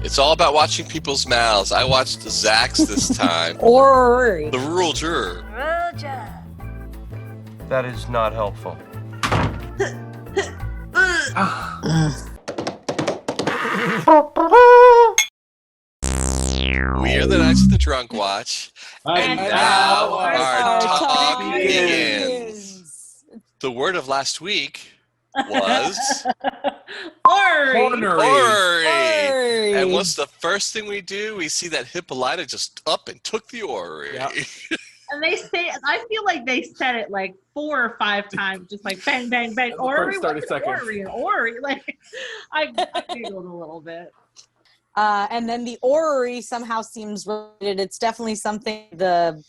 It's all about watching people's mouths. I watched Zach's this time. ORRERY. The rural juror. That is not helpful. We are the Knights of the Drunk Watch. And now our talk begins. The word of last week was ORRERY. And what's the first thing we do? We see that Hippolyta just up and took the orrery. Yep. And they say, I feel like they said it like 4 or 5 times, just like bang, bang, bang. ORRERY, 30 seconds. ORRERY. Like, I giggled a little bit. And then the orrery somehow seems related. It's definitely something the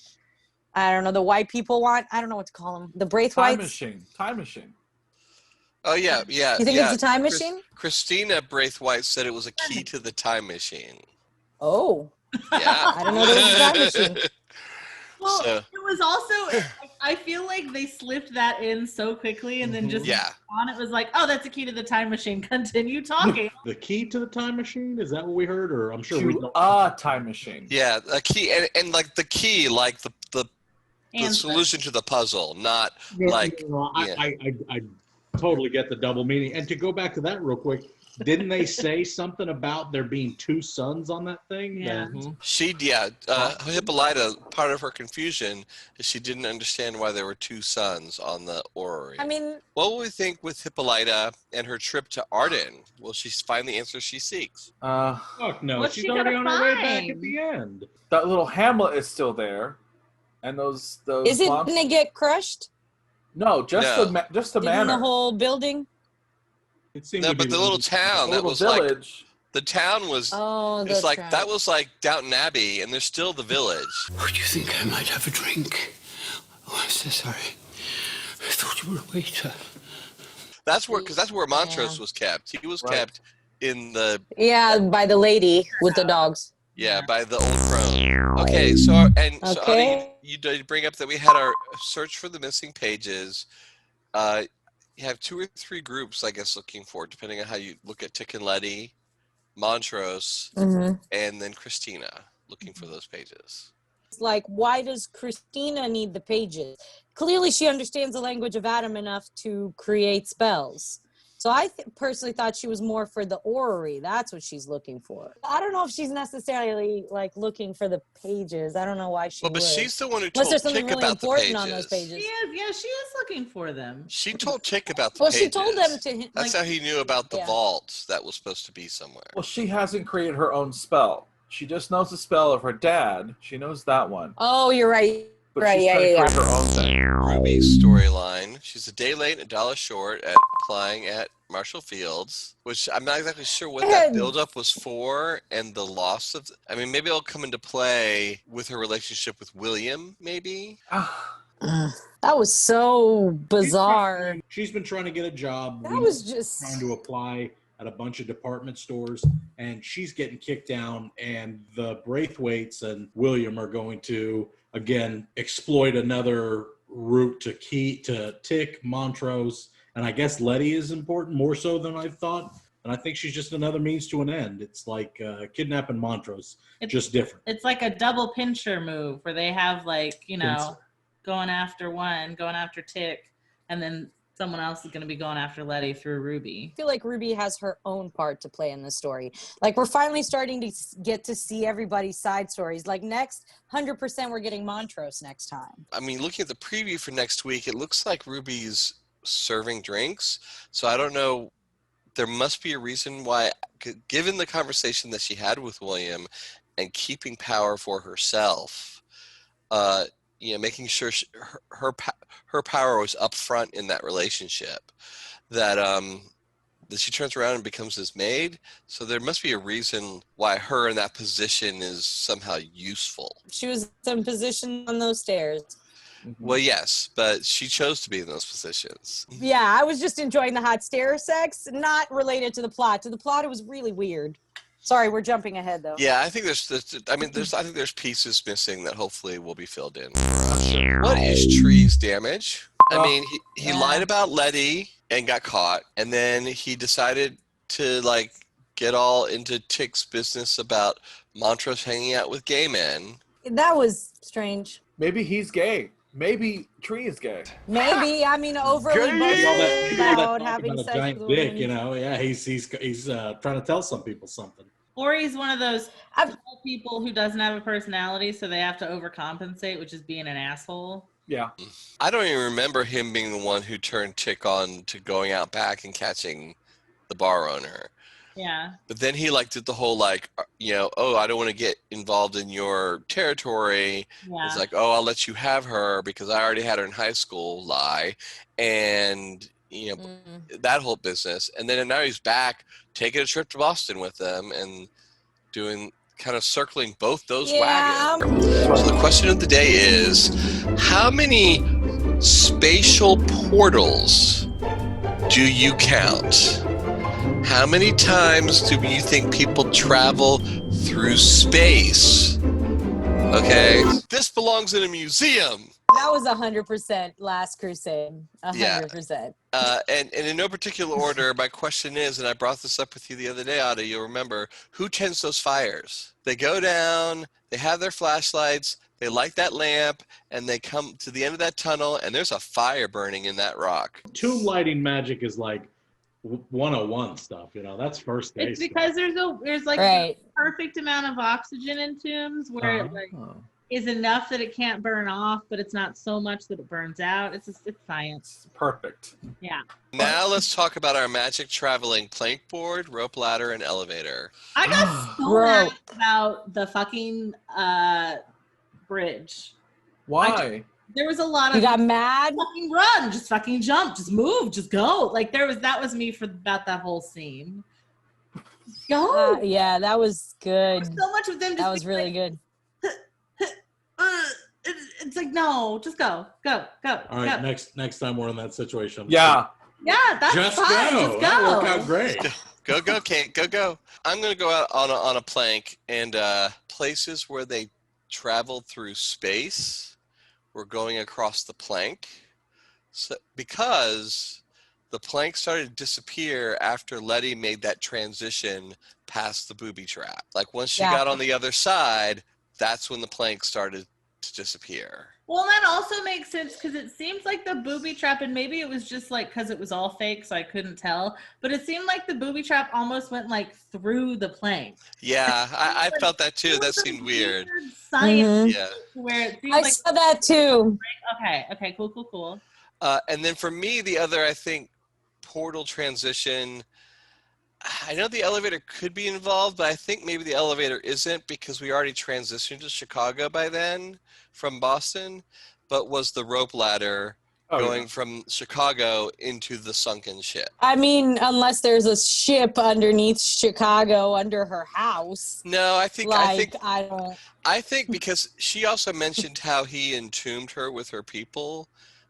white people want. I don't know what to call them. The Braithwaites. Time machine. Oh, yeah. You think it's a time machine? Christina Braithwaite said it was a key to the time machine. Oh. Yeah. I don't know there was a time machine. Well, it was also, I feel like they slipped that in so quickly and then just on it was like, oh, that's a key to the time machine. Continue talking. The key to the time machine? Is that what we heard? Or I'm sure we don't. Time machine. Yeah, a key, and like the key, like the solution to the puzzle, not like. I totally get the double meaning. And to go back to that real quick, didn't they say something about there being 2 suns on that thing? Yeah. Hippolyta, part of her confusion is she didn't understand why there were 2 suns on the orrery. I mean, what will we think with Hippolyta and her trip to Arden? Will she find the answer she seeks? Fuck no, What's she's she already gonna on her way back find? at the end. That little hamlet is still there, and those. is it going to get crushed? No, just the manor. The whole building? It seemed No, to be but the little town, that was village. like, the town was, it's like, right. that was like Downton Abbey, and there's still the village. Would you think I might have a drink? Oh, I'm so sorry. I thought you were a waiter. That's where Montrose was kept. He was kept in the... Yeah, by the lady with the dogs. Yeah, by the old crone. Okay, so you did bring up that we had our search for the missing pages. You have 2 or 3 groups, I guess, looking for, depending on how you look at Tick and Leti, Montrose, and then Christina, looking for those pages. It's like, why does Christina need the pages? Clearly, she understands the language of Adam enough to create spells. So I personally thought she was more for the orrery. That's what she's looking for. I don't know if she's necessarily like looking for the pages. I don't know why she would. But she's the one who Unless told there's something Tick really about the important pages. on those pages. She is looking for them. She told Tick about the Well, pages. she told them to him. That's how he knew about the vault that was supposed to be somewhere. Well, she hasn't created her own spell. She just knows the spell of her dad. She knows that one. Oh, you're right. But Right, she's trying to create her own thing. Ruby's storyline. She's a day late and $1 short at applying at Marshall Fields, which I'm not exactly sure what that buildup was for, and the loss of... I mean, maybe it'll come into play with her relationship with William, maybe? That was so bizarre. She's been trying to get a job. That was just... trying to apply at a bunch of department stores, and she's getting kicked down, and the Braithwaites and William are going to, again, exploit another route to Tick, Montrose, and I guess Leti is important, more so than I thought. And I think she's just another means to an end. It's like kidnapping Montrose, just different. It's like a double pincher move where they have like, going after one, going after Tick, and then someone else is going to be going after Leti through Ruby. I feel like Ruby has her own part to play in this story. Like, we're finally starting to get to see everybody's side stories. Like, next, 100% we're getting Montrose next time. I mean, looking at the preview for next week, it looks like Ruby's serving drinks. So I don't know. There must be a reason why, given the conversation that she had with William and keeping power for herself, making sure her power was up front in that relationship, that she turns around and becomes his maid. So there must be a reason why her in that position is somehow useful. She was in position on those stairs. Well, yes, but she chose to be in those positions. Yeah, I was just enjoying the hot stair sex, not related to the plot. To the plot, it was really weird. Sorry, we're jumping ahead though. Yeah, I think there's pieces missing that hopefully will be filled in. What is Tree's damage? I mean, he lied about Leti and got caught, and then he decided to get all into TIC'S business about Montrose hanging out with gay men. That was strange. Maybe he's gay. Maybe Tree is gay. Maybe, I mean, overly Gay! boasting about Talk having about a sex giant with dick, women. you know. Yeah, he's trying to tell some people something. Or he's one of those people who doesn't have a personality, so they have to overcompensate, which is being an asshole. Yeah. I don't even remember him being the one who turned Tic on to going out back and catching the bar owner. Yeah. But then he like did the whole like, you know, oh, I don't want to get involved in your territory. Yeah. It's like, oh, I'll let you have her because I already had her in high school, lie. And, you know, that whole business. And then now he's back taking a trip to Boston with them and doing kind of circling both those wagons. So the question of the day is, how many spatial portals do you count? How many times do you think people travel through space? Okay, this belongs in a museum. That was 100% Last Crusade. 100%. And in no particular order, my question is, and I brought this up with you the other day, Ada, you'll remember, who tends those fires? They go down, they have their flashlights, they light that lamp, and they come to the end of that tunnel, and there's a fire burning in that rock. Tomb lighting magic is like 101 stuff, you know. That's first day. It's because there's like a perfect amount of oxygen in tombs where it like is enough that it can't burn off, but it's not so much that it burns out. It's science. Perfect. Yeah. Now let's talk about our magic traveling plank board, rope ladder, and elevator. I got so mad about the fucking bridge. Why? There was a lot of you got mad. Fucking run, just fucking jump, just move, just go. Like that was me for about that whole scene. Go. Yeah, that was good. So much of them. Just that was really good. It's like no, just go. All right, next time we're in that situation. Yeah. Yeah, that's just fine. go. Just go. That worked out great. Go, Kate. Go. I'm gonna go out on a plank and places where they travel through space. We're going across the plank, so because the plank started to disappear after Leti made that transition past the booby trap. Like once she got on the other side, that's when the plank started to disappear. Well, that also makes sense because it seems like the booby trap, and maybe it was just like because it was all fake, so I couldn't tell. But it seemed like the booby trap almost went like through the plank. Yeah, I felt that too. That seemed weird. Science, yeah. Where it seems I like saw that too. Okay, cool. And then for me, the other, I think, portal transition. I know the elevator could be involved, but I think maybe the elevator isn't because we already transitioned to Chicago by then from Boston, but was the rope ladder going from Chicago into the sunken ship. I mean, unless there's a ship underneath Chicago under her house. No, I think I think because she also mentioned how he entombed her with her people.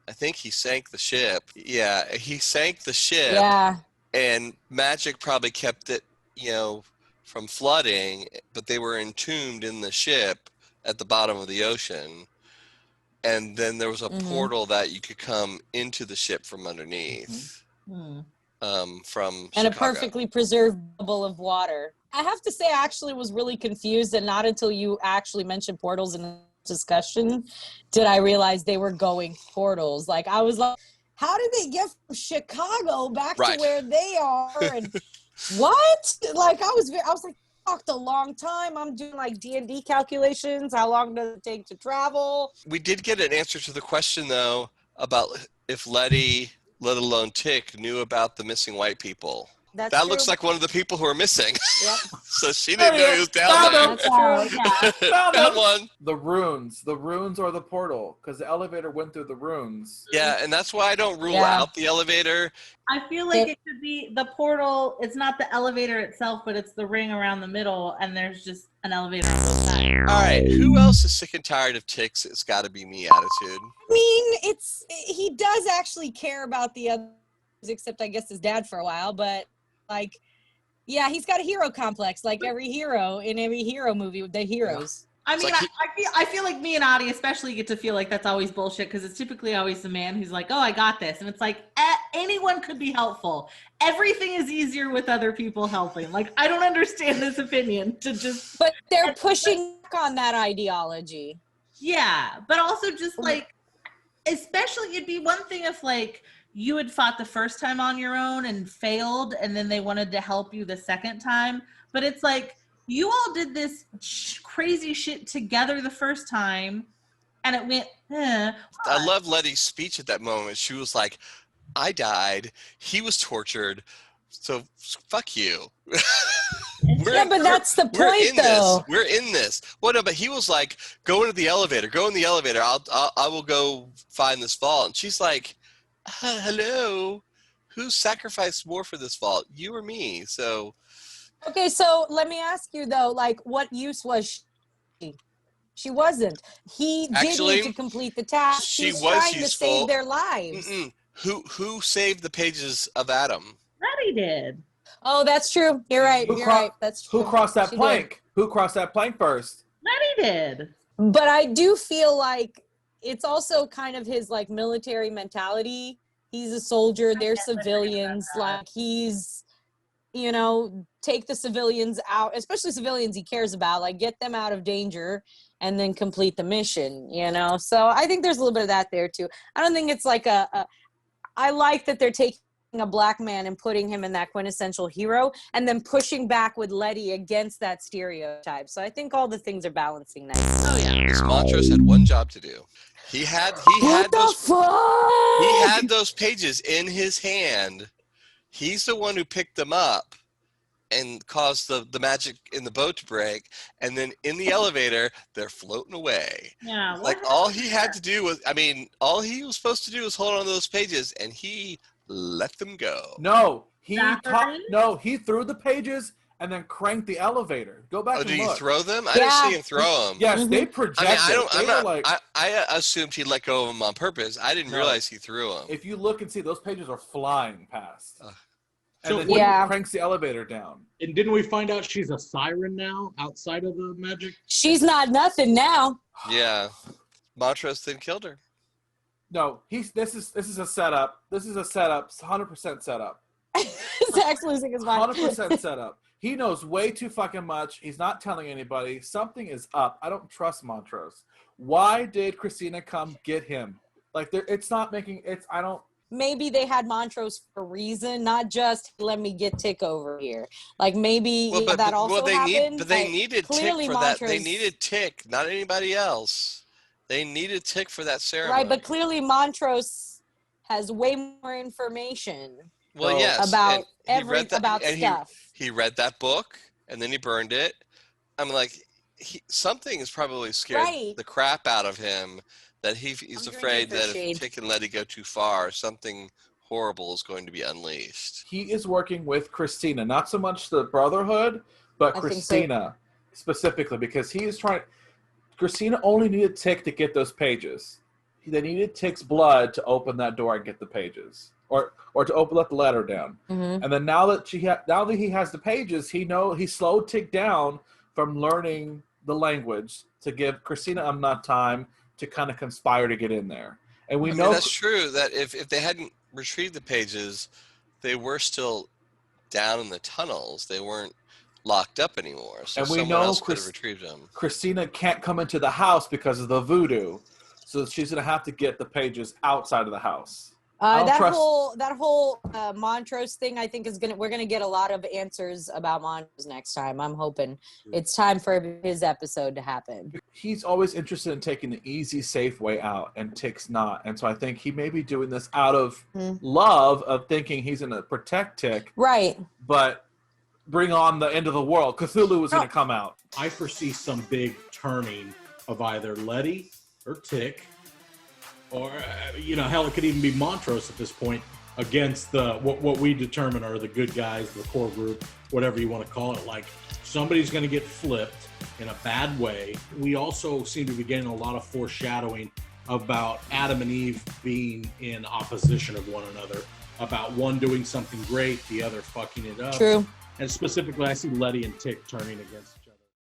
I think he sank the ship. Yeah, he sank the ship. Yeah. And magic probably kept it, you know, from flooding, but they were entombed in the ship at the bottom of the ocean. And then there was a portal that you could come into the ship from underneath. From and Chicago. A perfectly preserved bubble of water. I have to say, I actually was really confused, and not until you actually mentioned portals in the discussion did I realize they were going portals. Like, I was like, how did they get from Chicago back to where they are? And what? Like, I was like, talked a long time. I'm doing like D&D calculations. How long does it take to travel? We did get an answer to the question, though, about if Leti, let alone Tic, knew about the missing white people. That looks like one of the people who are missing. Yep. So she didn't know he was down there. That's true. Yeah. Found one. The runes or the portal, because the elevator went through the runes. Yeah, and that's why I don't rule out the elevator. I feel like it could be the portal. It's not the elevator itself, but it's the ring around the middle, and there's just an elevator on both sides. All right, who else is sick and tired of Tic's? It's got to be me attitude. I mean, he does actually care about the others, except I guess his dad for a while, but like, yeah, he's got a hero complex like every hero in every hero movie with the heroes. I It's mean, like I feel like me and Adi especially get to feel like that's always bullshit because it's typically always the man who's like, oh, I got this. And it's like, anyone could be helpful. Everything is easier with other people helping. Like, I don't understand this opinion to just. But they're pushing back on that ideology. Yeah. But also just like, especially it'd be one thing if like you had fought the first time on your own and failed and then they wanted to help you the second time. But it's like, you all did this crazy shit together the first time, and it went, I love Letty's speech at that moment. She was like, I died. He was tortured. So fuck you. Yeah, but that's the point, though. We're in this. Well, no, but he was like, go into the elevator. Go in the elevator. I will go find this vault. And she's like, hello. Who sacrificed more for this vault? You or me? So... Okay, so let me ask you though, like, what use was she? She wasn't. He did need to complete the task. She was trying useful. to save their lives. Who saved the pages of Adam? Letty did. Oh, that's true. You're right. You're right. That's true. Who crossed that plank? Did. Who crossed that plank first? Letty did. But I do feel like it's also kind of his like military mentality. He's a soldier. They're civilians. Like he's, you know, take the civilians out, especially civilians he cares about, like get them out of danger and then complete the mission, you know? So I think there's a little bit of that there too. I don't think it's like I like that they're taking a black man and putting him in that quintessential hero and then pushing back with Leti against that stereotype. So I think all the things are balancing that. Oh yeah. Because Montrose had one job to do. He had those pages in his hand. He's the one who picked them up and caused the magic in the boat to break, and then in the elevator they're floating away. Yeah. Like all he had to do was, I mean, all he was supposed to do was hold on to those pages, and he let them go. No, he threw the pages and then cranked the elevator. Go back and did look. he throw them? I didn't see him throw them. Yes, they projected. I assumed he let go of them on purpose. I didn't realize he threw them. If you look and see, those pages are flying past. And So then he cranks the elevator down. And didn't we find out she's a siren now outside of the magic? She's not nothing now. Yeah. Montrose then killed her. No, this is a setup. This is a setup, 100% setup. Zach's losing his mind. 100% setup. He knows way too fucking much. He's not telling anybody. Something is up. I don't trust Montrose. Why did Christina come get him? Like, it's not making it's. I don't. Maybe they had Montrose for a reason, not just let me get Tick over here. Like maybe that also happened. But they needed Tick for Montrose, that. They needed Tick, not anybody else. They needed Tick for that ceremony. Right, but clearly Montrose has way more information. Well, yes, about about stuff. He read that book and then he burned it. I'm like, something is probably scared the crap out of him. That he's afraid that if Tick and Leti go too far, something horrible is going to be unleashed. He is working with Christina, not so much the Brotherhood, but Christina specifically, because he is trying. Christina only needed Tick to get those pages. They needed Tick's blood to open that door and get the pages, or to let the letter down. Mm-hmm. And then now that he has the pages, he slowed Tick down from learning the language to give Christina enough time to kind of conspire to get in there. And we know that's true, that if they hadn't retrieved the pages, they were still down in the tunnels. They weren't locked up anymore. So and we someone know else could have retrieved them. Christina can't come into the house because of the voodoo. So she's going to have to get the pages outside of the house. That whole Montrose thing, I think we're gonna get a lot of answers about Montrose next time. I'm hoping it's time for his episode to happen. He's always interested in taking the easy, safe way out, and Tick's not. And so I think he may be doing this out of love of thinking he's going to protect Tick. Right. But bring on the end of the world. Cthulhu is going to come out. I foresee some big turning of either Leti or Tick. Or, hell, it could even be Montrose at this point against what we determine are the good guys, the core group, whatever you want to call it. Like, somebody's going to get flipped in a bad way. We also seem to be getting a lot of foreshadowing about Adam and Eve being in opposition of one another, about one doing something great, the other fucking it up. True. And specifically, I see Leti and Tick turning against